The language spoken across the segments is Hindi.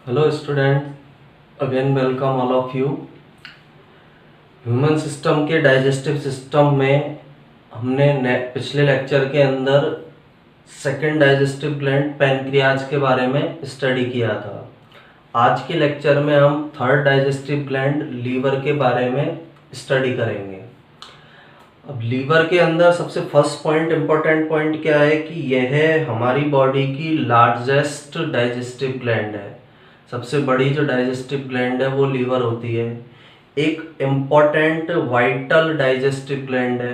Hello student, again welcome all of you. Human system के डाइजेस्टिव सिस्टम में हमने पिछले लेक्चर के अंदर सेकंड डाइजेस्टिव ग्लैंड पैनक्रियाज के बारे में स्टडी किया था। आज के लेक्चर में हम थर्ड डाइजेस्टिव ग्लैंड लीवर के बारे में स्टडी करेंगे। अब लीवर के अंदर सबसे फर्स्ट पॉइंट इम्पोर्टेंट पॉइंट क्या है कि यह हमारी बॉडी की लार्जेस्ट डाइजेस्टिव ग्लैंड है। सबसे बड़ी जो डाइजेस्टिव ग्लैंड है वो लीवर होती है। एक इम्पॉर्टेंट वाइटल डाइजेस्टिव ग्लैंड है।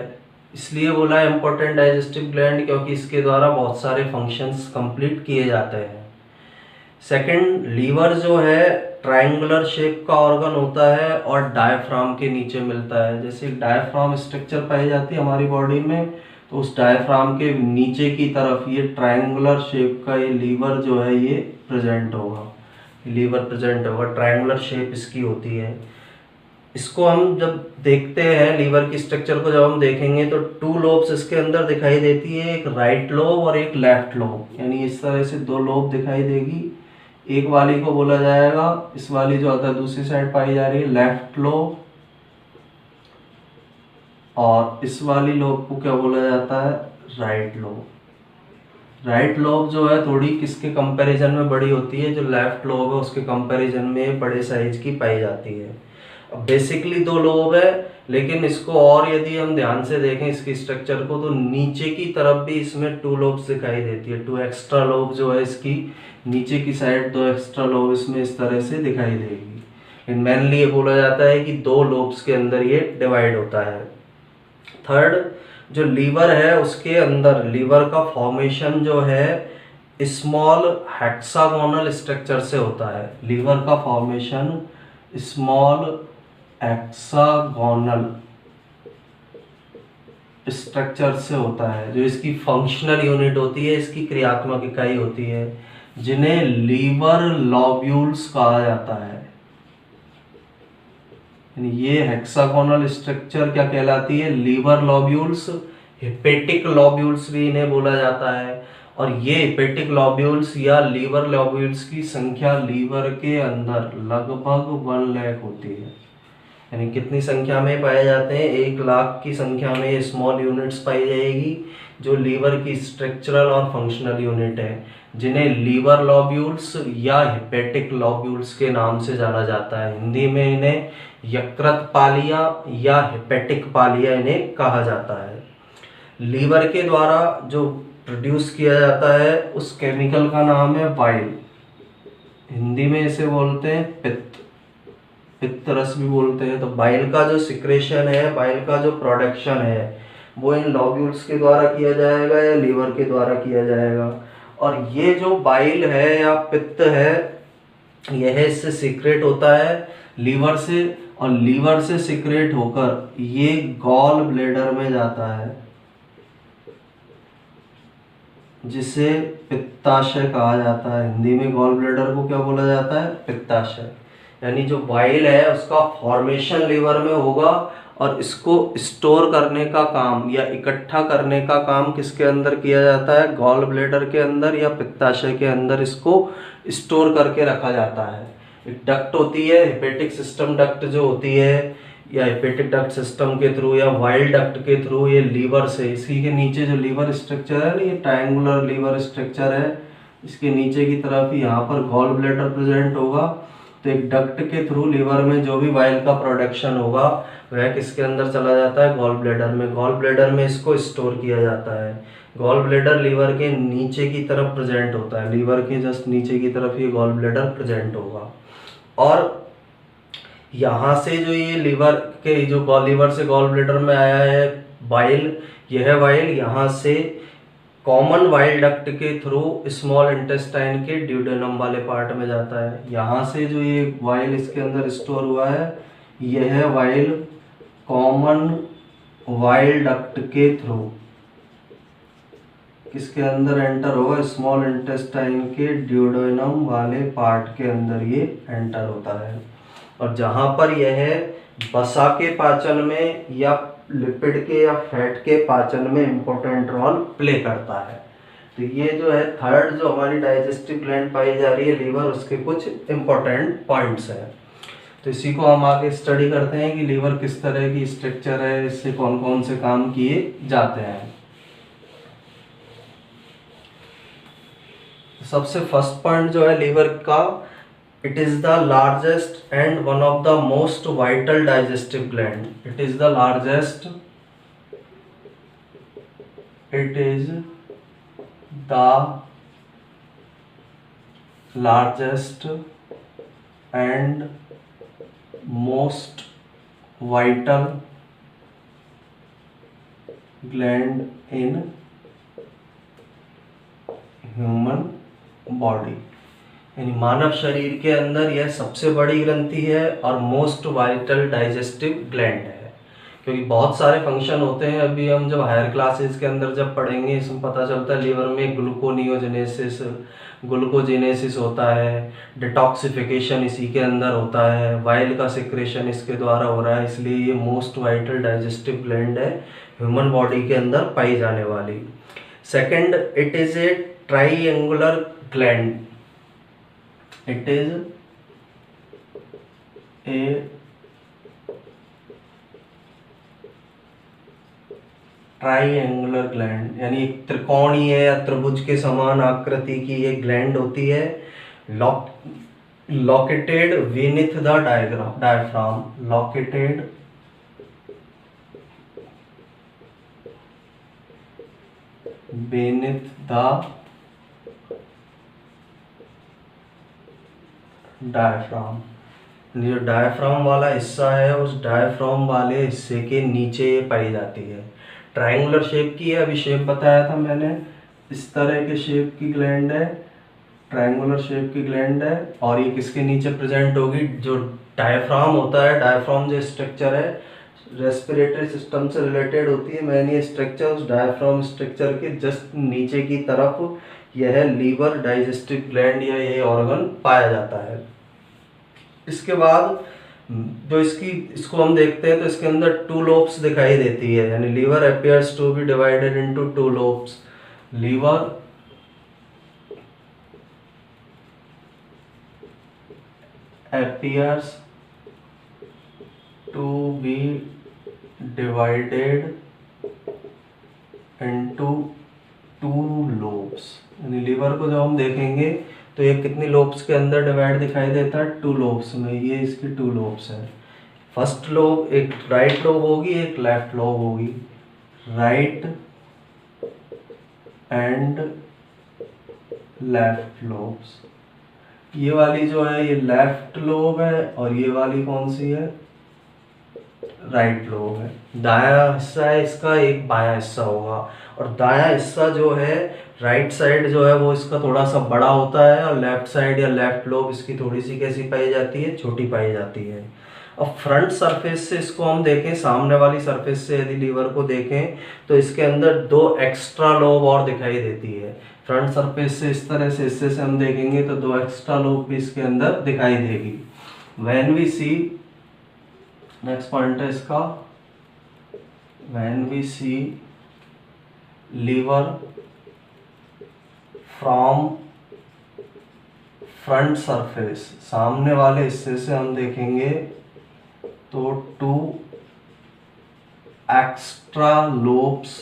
इसलिए बोला इम्पॉर्टेंट डाइजेस्टिव ग्लैंड क्योंकि इसके द्वारा बहुत सारे फंक्शंस कंप्लीट किए जाते हैं। सेकंड, लीवर जो है ट्रायंगुलर शेप का ऑर्गन होता है और डायफ्राम के नीचे मिलता है। जैसे डायफ्राम स्ट्रक्चर पाई जाती है हमारी बॉडी में, तो उस डायफ्राम के नीचे की तरफ ये ट्रायंगुलर शेप का ये लीवर जो है ये प्रेजेंट होगा। लीवर प्रेजेंट होगा, ट्रायंगुलर शेप इसकी होती है। इसको हम जब देखते हैं लीवर की स्ट्रक्चर को जब हम देखेंगे तो टू लोब्स इसके अंदर दिखाई देती है, एक राइट लोब और एक लेफ्ट लोब, यानी इस तरह से दो लोब दिखाई देगी। एक वाली को बोला जाएगा, इस वाली जो अदर दूसरी साइड पाई जा रही है लेफ्ट लोब, और इस वाली लोब को क्या बोला जाता है, राइट लोब। राइट लोब जो है थोड़ी किसके कंपैरिजन में बड़ी होती है, जो लेफ्ट लोब है उसके कंपैरिजन में बड़े साइज की पाई जाती है। अब बेसिकली दो लोब है, लेकिन इसको और यदि हम ध्यान से देखें इसकी स्ट्रक्चर को, तो नीचे की तरफ भी इसमें टू लोब्स दिखाई देती है। टू एक्स्ट्रा लोब जो है इसकी नीचे की साइड, दो एक्स्ट्रा लोब इसमें इस तरह से दिखाई देगी। मेनली ये बोला जाता है कि दो लोब्स के अंदर ये डिवाइड होता है। थर्ड, जो लीवर है उसके अंदर लीवर का फॉर्मेशन जो है स्मॉल हेक्सागोनल स्ट्रक्चर से होता है। लीवर का फॉर्मेशन स्मॉल हेक्सागोनल स्ट्रक्चर से होता है, जो इसकी फंक्शनल यूनिट होती है, इसकी क्रियात्मक इकाई होती है, जिन्हें लीवर लॉब्यूल्स कहा जाता है। ये हेक्सागोनल स्ट्रक्चर क्या कहलाती है, लीवर लॉब्यूल्स। हेपेटिक लॉब्यूल्स भी इन्हें बोला जाता है। और ये हेपेटिक लॉब्यूल्स या लीवर लॉब्यूल्स की संख्या लीवर के अंदर लगभग 1 लाख होती है। यानी कितनी संख्या में पाए जाते हैं, 1 लाख की संख्या में ये स्मॉल यूनिट्स पाई जाएगी, जो लीवर की स्ट्रक्चरल और फंक्शनल यूनिट है, जिन्हें लीवर लॉब्यूल्स या हेपेटिक लॉब्यूल्स के नाम से जाना जाता है। हिंदी में इन्हें यकृत पालिया या हेपेटिक पालिया इन्हें कहा जाता है। लीवर के द्वारा जो प्रोड्यूस किया जाता है उस केमिकल का नाम है बाइल। हिंदी में इसे बोलते हैं पित्त, पित्त रस भी बोलते हैं। तो बाइल का जो सिक्रेशन है, बाइल का जो प्रोडक्शन है, वो इन लॉब्यूल्स के द्वारा किया जाएगा या लीवर के द्वारा किया जाएगा। और ये जो बाइल है या पित्त है, यह इससे सीक्रेट होता है लीवर से, और लीवर से सीक्रेट होकर ये गॉल ब्लैडर में जाता है, जिसे पित्ताशय कहा जाता है। हिंदी में गॉल ब्लैडर को क्या बोला जाता है, पित्ताशय। यानी जो बाइल है उसका फॉर्मेशन लीवर में होगा, और इसको स्टोर करने का काम या इकट्ठा करने का काम किसके अंदर किया जाता है, गॉल ब्लैडर के अंदर या पित्ताशय के अंदर इसको स्टोर करके रखा जाता है। एक डक्ट होती है, हेपेटिक सिस्टम डक्ट जो होती है, या हेपेटिक डक्ट सिस्टम के थ्रू या वाइल डक्ट के थ्रू ये लीवर से, इसी के नीचे जो लीवर स्ट्रक्चर है ना, ये ट्रायंगुलर लीवर स्ट्रक्चर है, इसके नीचे की तरफ यहाँ पर गॉल ब्लैडर प्रेजेंट होगा। तो एक डक्ट के थ्रू लीवर में जो भी वाइल का प्रोडक्शन होगा वह किसके अंदर चला जाता है, गॉल ब्लैडर में। गॉल ब्लैडर में इसको स्टोर किया जाता है। गॉल ब्लैडर लीवर के नीचे की तरफ प्रेजेंट होता है, लीवर के जस्ट नीचे की तरफ ये गॉल ब्लैडर प्रेजेंट होगा। और यहाँ से जो ये लीवर के जो लीवर से गॉल ब्लैडर में आया है बाइल, यह बाइल यहाँ से कॉमन वाइल डक्ट के थ्रू स्मॉल इंटेस्टाइन के ड्यूडेनम वाले पार्ट में जाता है। यहाँ से जो ये वाइल इसके अंदर स्टोर हुआ है, यह वाइल कॉमन वाइल डक्ट के थ्रू किसके अंदर एंटर होगा, स्मॉल इंटेस्टाइन के ड्यूडेनम वाले पार्ट के अंदर ये एंटर होता है। और जहाँ पर यह वसा के पाचन में या लिपिड के या फैट के पाचन में इम्पोर्टेंट रोल प्ले करता है। तो ये जो है थर्ड जो हमारी डाइजेस्टिव ग्लैंड पाई जा रही है लीवर, उसके कुछ इंपॉर्टेंट पॉइंट्स हैं। तो इसी को हम आगे स्टडी करते हैं कि लीवर किस तरह की स्ट्रक्चर है, इससे कौन कौन से काम किए जाते हैं। सबसे फर्स्ट पॉइंट जो है लीवर का, it is the largest and one of the most vital digestive gland. It is the largest, it is the largest and most vital gland in human body, यानी मानव शरीर के अंदर यह सबसे बड़ी ग्रंथि है और मोस्ट वाइटल डाइजेस्टिव ग्लैंड है। क्योंकि बहुत सारे फंक्शन होते हैं, अभी हम जब हायर क्लासेस के अंदर जब पढ़ेंगे इसमें पता चलता है लीवर में ग्लूकोजेनेसिस होता है, डिटॉक्सिफिकेशन इसी के अंदर होता है, वाइल का सिक्रेशन इसके द्वारा हो रहा है, इसलिए ये मोस्ट वाइटल डाइजेस्टिव ग्लैंड है ह्यूमन बॉडी के अंदर पाई जाने वाली। Second, it is a triangular gland. It is a triangular gland, यानी एक त्रिकोणीय या त्रिभुज के समान आकृति की एक ग्लैंड होती है, located beneath the diaphragm, located beneath the diaphragm. जो डायफ्राम वाला हिस्सा है उस डायफ्राम वाले हिस्से के नीचे ये पाई जाती है। ट्रायंगुलर शेप की है, अभी शेप बताया था मैंने, इस तरह के शेप की ग्लैंड है, ट्रायंगुलर शेप की ग्लैंड है, और ये किसके नीचे प्रेजेंट होगी, जो डायफ्राम होता है। डायफ्राम जो स्ट्रक्चर है रेस्पिरेटरी सिस्टम से रिलेटेड होती है, मैंने ये स्ट्रक्चर उस डायफ्राम स्ट्रक्चर के जस्ट नीचे की तरफ यह लीवर डाइजेस्टिव ग्लैंड या यह ऑर्गन पाया जाता है। इसके बाद जो इसको हम देखते हैं तो इसके अंदर टू लोब्स दिखाई देती है, यानी liver appears to be divided into two lobes. Liver appears to be divided into two lobes, यानी लीवर को जब हम देखेंगे तो ये कितनी लोब्स के अंदर डिवाइड दिखाई देता है, टू लोब्स में। ये इसकी टू लोब्स है। फर्स्ट लोब एक राइट लोब होगी, एक लेफ्ट लोब होगी, राइट एंड लेफ्ट लोब्स। ये वाली जो है ये लेफ्ट लोब है और ये वाली कौन सी है, राइट लोब है। दायां हिस्सा है इसका, एक बायां हिस्सा होगा, और दायां हिस्सा जो है राइट साइड जो है वो इसका थोड़ा सा बड़ा होता है, और लेफ्ट साइड या लेफ्ट लोब इसकी थोड़ी सी कैसी पाई जाती है, छोटी पाई जाती है। अब फ्रंट सरफेस से इसको हम देखें, सामने वाली सरफेस से यदि लीवर को देखें तो इसके अंदर दो एक्स्ट्रा लोब और दिखाई देती है। फ्रंट सरफेस से इस तरह से हिस्से से हम देखेंगे तो दो एक्स्ट्रा लोब भी इसके अंदर दिखाई देगी। When we see, next point है इसका, when we see liver from front surface, सामने वाले हिस्से से हम देखेंगे तो two extra lobes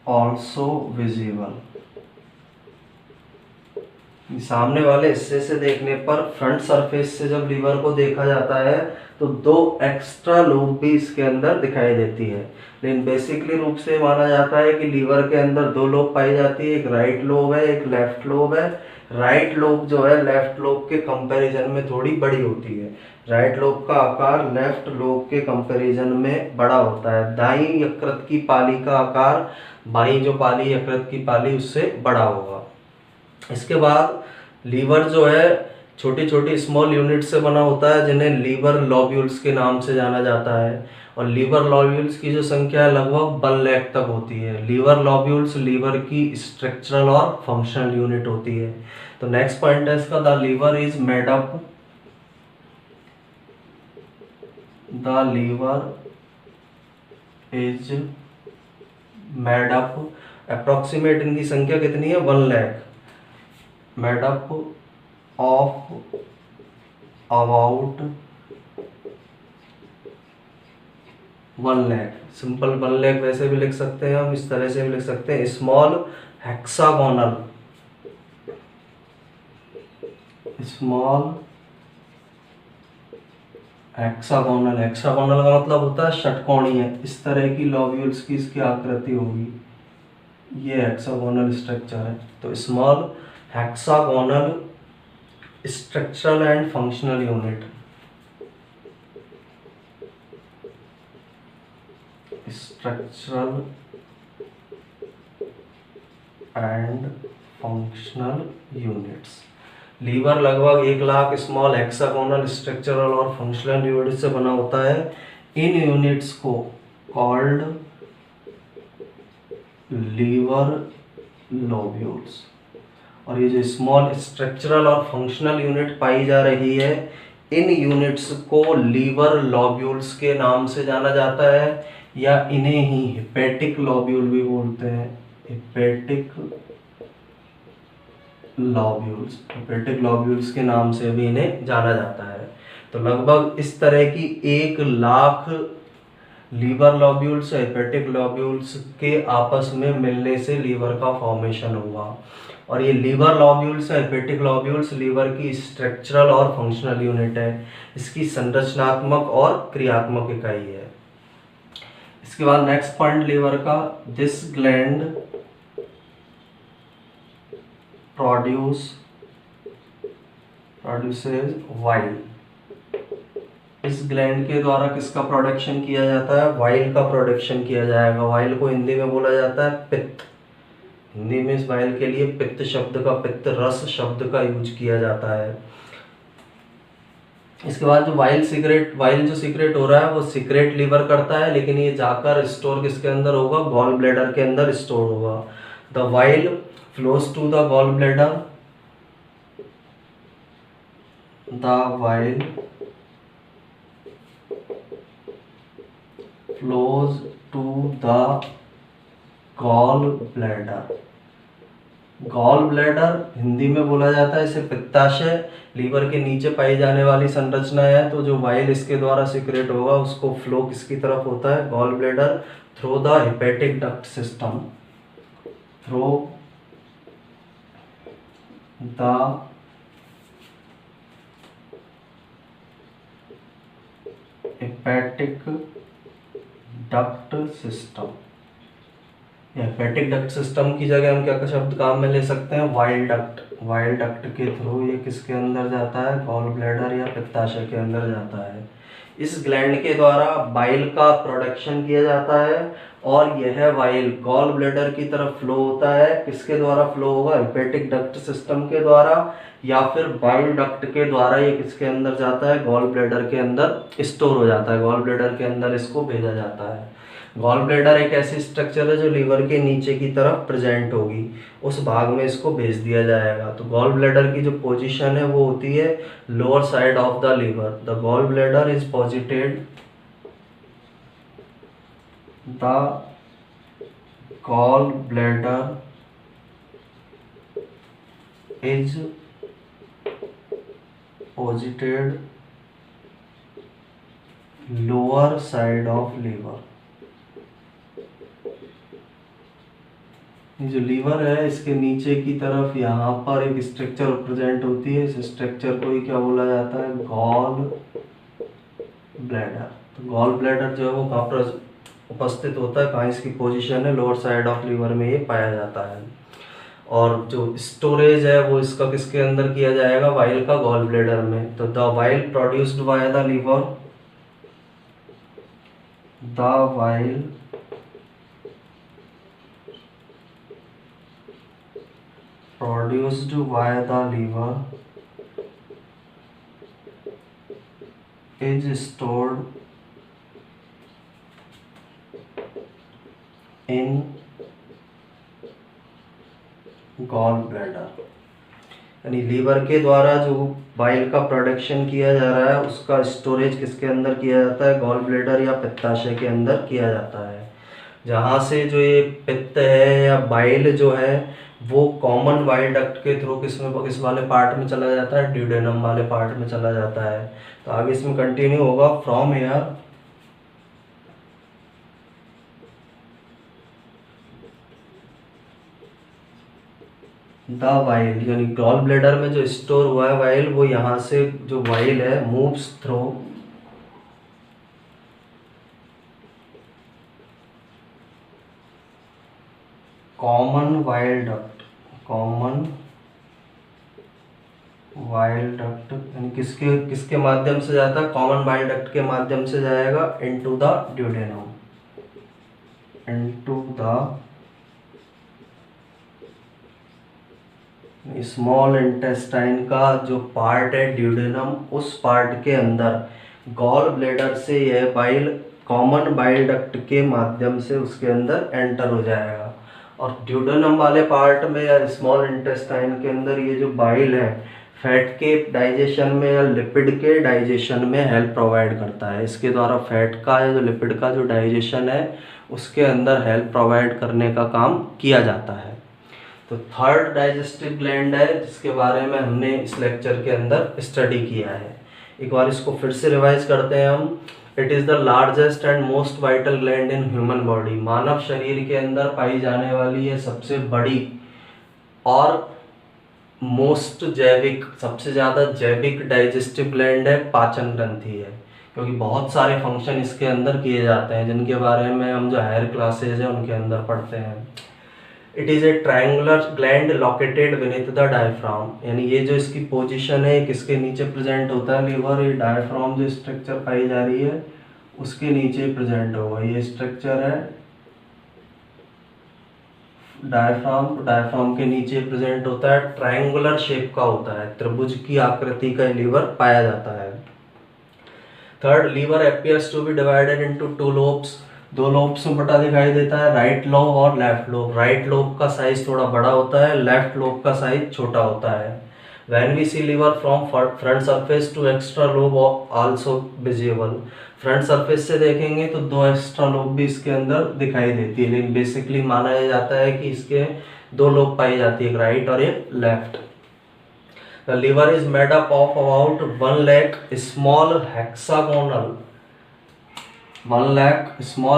also visible. सामने वाले हिस्से से देखने पर फ्रंट सरफेस से जब लीवर को देखा जाता है तो दो एक्स्ट्रा लोब भी इसके अंदर दिखाई देती है। लेकिन बेसिकली रूप से माना जाता है कि लीवर के अंदर दो लोब पाई जाती है, एक राइट लोब है, एक लेफ्ट लोब है। राइट लोब जो है लेफ्ट लोब के कंपैरिजन में थोड़ी बड़ी होती है। राइट लोब का आकार लेफ्ट लोब के कंपैरिजन में बड़ा होता है। दाईं यकृत की पाली का आकार बाईं जो पाली यकृत की पाली उससे बड़ा होगा। इसके बाद लीवर जो है छोटी छोटी स्मॉल यूनिट से बना होता है, जिन्हें लीवर लॉब्यूल्स के नाम से जाना जाता है, और लीवर लॉब्यूल्स की जो संख्या है लगभग 1 लाख तक होती है। लीवर लॉब्यूल्स लीवर की स्ट्रक्चरल और फंक्शनल यूनिट होती है। तो नेक्स्ट पॉइंट है इसका, the liver is made up, the liver is made up, approximate इनकी संख्या कितनी है 1 lakh, made up of about 1 lakh. Simple 1 lakh वैसे भी लिख सकते हैं हम, इस तरह से भी लिख सकते हैं, small hexagonal, small hexagonal, hexagonal का मतलब होता है षटकोणीय, इस तरह की लॉब्यूल्स की इसकी आकृति होगी, ये हेक्सागोनल स्ट्रक्चर है। तो small hexagonal structural and functional unit, structural and functional units. Liver लगभग 1 लाख स्मॉल हेक्सागोनल स्ट्रक्चरल और फंक्शनल यूनिट से बना होता है। इन यूनिट्स को कॉल्ड लीवर लोब्यूल्स। और ये जो स्मॉल स्ट्रक्चरल और फंक्शनल यूनिट पाई जा रही है, इन यूनिट्स को लीवर लोब्यूल्स के नाम से जाना जाता है, या इन्हें ही हेपेटिक लोब्यूल भी बोलते हैं, हेपेटिक लॉब्यूल्स, हेपेटिक लॉब्यूल्स के नाम से भी इन्हें जाना जाता है। तो लगभग इस तरह की 1 लाख लीवर लॉब्यूल्स, हेपेटिक लॉब्यूल्स के आपस में मिलने से लीवर का फॉर्मेशन हुआ। और ये लीवर लॉब्यूल्स, हेपेटिक लॉब्यूल्स लीवर की स्ट्रक्चरल और फंक्शनल यूनिट है, इसकी संरचनात्मक और क्रियात्मक इकाई है। इसके बाद नेक्स्ट पॉइंट लीवर का, दिस ग्लैंड प्रोड्यूसेस वाइल। इस ग्लैंड के द्वारा किसका प्रोडक्शन किया जाता है, वाइल का प्रोडक्शन किया जाएगा। वाइल को हिंदी में बोला जाता है पित्त, हिंदी में इस वाइल के लिए पित्त शब्द का, पित्त रस शब्द का यूज किया जाता है। इसके बाद जो वाइल जो सीक्रेट हो रहा है वो सीक्रेट लीवर करता है, लेकिन ये जाकर स्टोर किसके अंदर होगा, गॉल ब्लैडर के अंदर स्टोर होगा। The while flows to the gallbladder, the bile flows to the gallbladder। Gallbladder Hindi में बोला जाता है इसे पित्ताशय, लीवर के नीचे पाई जाने वाली संरचना है। तो जो वाइल इसके द्वारा सीक्रेट होगा उसको फ्लो किसकी तरफ होता है, gallbladder, through the hepatic duct system, through the hepatic duct system। Hepatic duct system की जगह हम क्या का शब्द काम में ले सकते हैं, वाइल डक्ट। वाइल डक्ट के थ्रू ये किसके अंदर जाता है, गॉल ब्लैडर या पित्ताशय के अंदर जाता है। इस ग्लैंड के द्वारा बाइल का प्रोडक्शन किया जाता है और यह बाइल गॉल ब्लैडर की तरफ फ्लो होता है। किसके द्वारा फ्लो होगा, हेपेटिक डक्ट सिस्टम के द्वारा या फिर बाइल डक्ट के द्वारा। ये किसके अंदर जाता है, गॉल ब्लैडर के अंदर स्टोर हो जाता है, गॉल ब्लैडर के अंदर इसको भेजा जाता है। गॉल ब्लैडर एक ऐसी स्ट्रक्चर है जो लीवर के नीचे की तरफ प्रेजेंट होगी, उस भाग में इसको भेज दिया जाएगा। तो गॉल ब्लैडर की जो पोजीशन है वो होती है lower side of the liver. The gall bladder is posited, the gall bladder is posited lower side of liver. जो लीवर है इसके नीचे की तरफ यहाँ पर एक स्ट्रक्चर प्रेजेंट होती है, इस स्ट्रक्चर को ही क्या बोला जाता है, गॉल ब्लैडर। तो गॉल ब्लैडर जो है वो कहाँ पर उपस्थित होता है, कहाँ इसकी पोजीशन है, लोअर साइड ऑफ लीवर में ये पाया जाता है। और जो स्टोरेज है वो इसका किसके अंदर किया जाएगा, वाइल का गॉल ब्लैडर में। तो the bile produced by the liver, the bile produced by the liver is stored in gall bladder. यानी लीवर के द्वारा जो बाइल का प्रोडक्शन किया जा रहा है उसका स्टोरेज किसके अंदर किया जाता है, गॉल ब्लैडर या पित्ताशय के अंदर किया जाता है। जहाँ से जो ये पित्त है या बाइल जो है वो कॉमन बाइल डक्ट के थ्रू किस वाले पार्ट में चला जाता है, ड्यूडेनम वाले पार्ट में चला जाता है। तो आगे इसमें कंटिन्यू होगा, फ्रॉम हेयर द वाइल, यानी गॉल ब्लेडर में जो स्टोर हुआ है वाइल, वो यहाँ से जो वाइल है moves through common while duct, common while duct यानी किसके किसके माध्यम से जाता है, कॉमन वाइल डक्ट के माध्यम से जाएगा into the duodenum, into the small intestine का जो पार्ट है ड्यूडेनम, उस पार्ट के अंदर गॉल ब्लेडर से यह बाइल कॉमन बाइल डक्ट के माध्यम से उसके अंदर एंटर हो जाएगा। और ड्यूडेनम वाले पार्ट में या स्मॉल इंटेस्टाइन के अंदर ये जो बाइल है फैट के डाइजेशन में या लिपिड के डाइजेशन में हेल्प प्रोवाइड करता है। इसके द्वारा फैट का या जो लिपिड का जो डाइजेशन है उसके अंदर हेल्प प्रोवाइड करने का काम किया जाता है। तो थर्ड डाइजेस्टिव ग्लैंड है जिसके बारे में हमने इस लेक्चर के अंदर स्टडी किया है। एक बार इसको फिर से रिवाइज करते हैं हम। It is the largest and most vital gland in human body, मानव शरीर के अंदर पाई जाने वाली ये सबसे बड़ी और मोस्ट जैविक, सबसे ज़्यादा जैविक डाइजेस्टिव ग्लैंड है, पाचन ग्रंथि है, क्योंकि बहुत सारे फंक्शन इसके अंदर किए जाते हैं जिनके बारे में हम जो हायर क्लासेज है उनके अंदर पढ़ते हैं। It is a triangular gland located beneath the diaphragm, यानी ये जो इसकी पोजीशन है किसके नीचे प्रेजेंट होता है लीवर, ये डायफ्राम जो स्ट्रक्चर पाई जा रही है उसके नीचे प्रेजेंट होगा। ये स्ट्रक्चर है डायफ्राम, तो डायफ्राम के नीचे प्रेजेंट होता है, ट्रायंगुलर शेप का होता है, त्रिभुज की आकृति का लीवर पाया जाता है। Third, liver appears to be divided into two lobes, दो लोब्स में बटा दिखाई देता है, राइट लोब और लेफ्ट लोब। राइट लोब का साइज थोड़ा बड़ा होता है, लेफ्ट लोब का साइज छोटा होता है। When we see liver from front surface to extra lobe also visible, front surface से देखेंगे तो दो एक्स्ट्रा लोब भी इसके अंदर दिखाई देती है, लेकिन बेसिकली माना जाता है कि इसके दो लोब पाई जाती है, एक राइट और एक left. The liver is made up of about 1 lakh small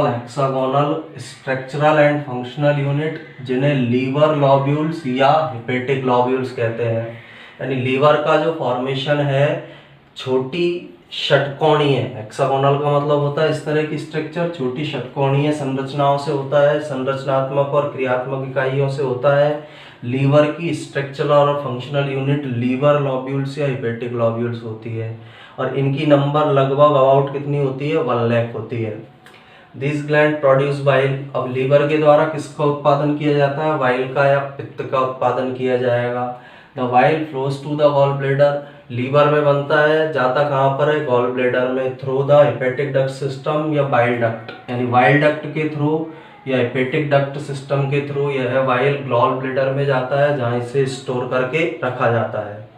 hexagonal structural and functional unit, जिन्हें लीवर लॉब्यूल्स या हेपेटिक लॉब्यूल्स कहते हैं। यानी लीवर का जो फॉर्मेशन है छोटी षटकोणीय, हेक्सागोनल का मतलब होता है इस तरह की स्ट्रक्चर, छोटी षटकोणीय संरचनाओं से होता है, संरचनात्मक और क्रियात्मक इकाइयों से होता है। लीवर की स्ट्रक्चरल और फंक्शनल यूनिट लीवर लॉब्यूल्स या हेपेटिक लॉब्यूल्स होती है, और इनकी नंबर लगभग अबाउट कितनी होती है, 1 लाख होती है। दिस ग्लैंड प्रोड्यूस बाइल, अब लीवर के द्वारा किसका उत्पादन किया जाता है, बाइल का या पित्त का उत्पादन किया जाएगा। The bile flows to the gall bladder, liver में बनता है, जाता कहाँ पर है, गॉल ब्लेडर में, through the hepatic duct system या बाइल डक्ट, यानी बाइल डक्ट के थ्रू या हेपेटिक डक्ट सिस्टम के थ्रू यह बाइल गॉल ब्लेडर में जाता है, जहाँ इसे स्टोर करके रखा जाता है।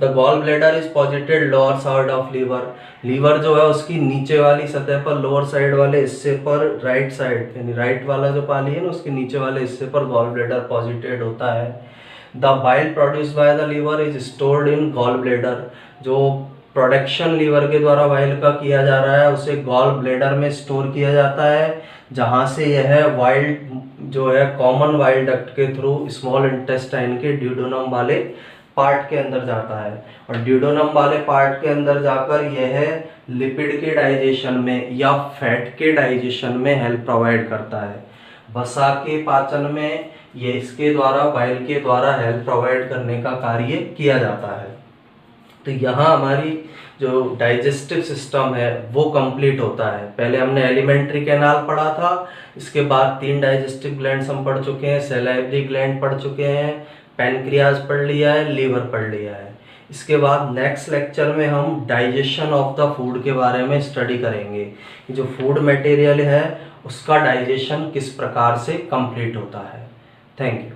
The gall bladder is posited lower side of liver, liver जो है उसकी नीचे वाली सतह पर, लोअर साइड वाले हिस्से पर, राइट साइड यानी राइट वाला जो पाली है ना उसके नीचे वाले हिस्से पर गॉल ब्लेडर पोजिटेड होता है। The bile produce by the liver is stored in gall bladder, जो प्रोडक्शन लीवर के द्वारा बाइल का किया जा रहा है उसे गॉल ब्लेडर में स्टोर किया जाता है, जहाँ से यह वाइल्ड जो है कॉमन वाइल डक्ट के थ्रू स्मॉल इंटेस्टाइन के ड्यूडेनम वाले पार्ट के अंदर जाता है, और ड्यूडेनम वाले पार्ट के अंदर जाकर यह लिपिड के डाइजेशन में या फैट के डाइजेशन में हेल्प प्रोवाइड करता है। वसा के पाचन में ये इसके द्वारा बाइल के द्वारा हेल्प प्रोवाइड करने का कार्य किया जाता है। तो यहाँ हमारी जो डाइजेस्टिव सिस्टम है वो कंप्लीट होता है। पहले हमने एलिमेंट्री कैनाल पढ़ा था, इसके बाद 3 डाइजेस्टिव ग्लैंड्स हम पढ़ चुके हैं, सैलाइवरी ग्लैंड पढ़ चुके हैं, पैनक्रियाज पढ़ लिया है, लीवर पढ़ लिया है। इसके बाद नेक्स्ट लेक्चर में हम डाइजेशन ऑफ द फूड के बारे में स्टडी करेंगे कि जो फूड मटेरियल है उसका डाइजेशन किस प्रकार से कंप्लीट होता है। Thank you.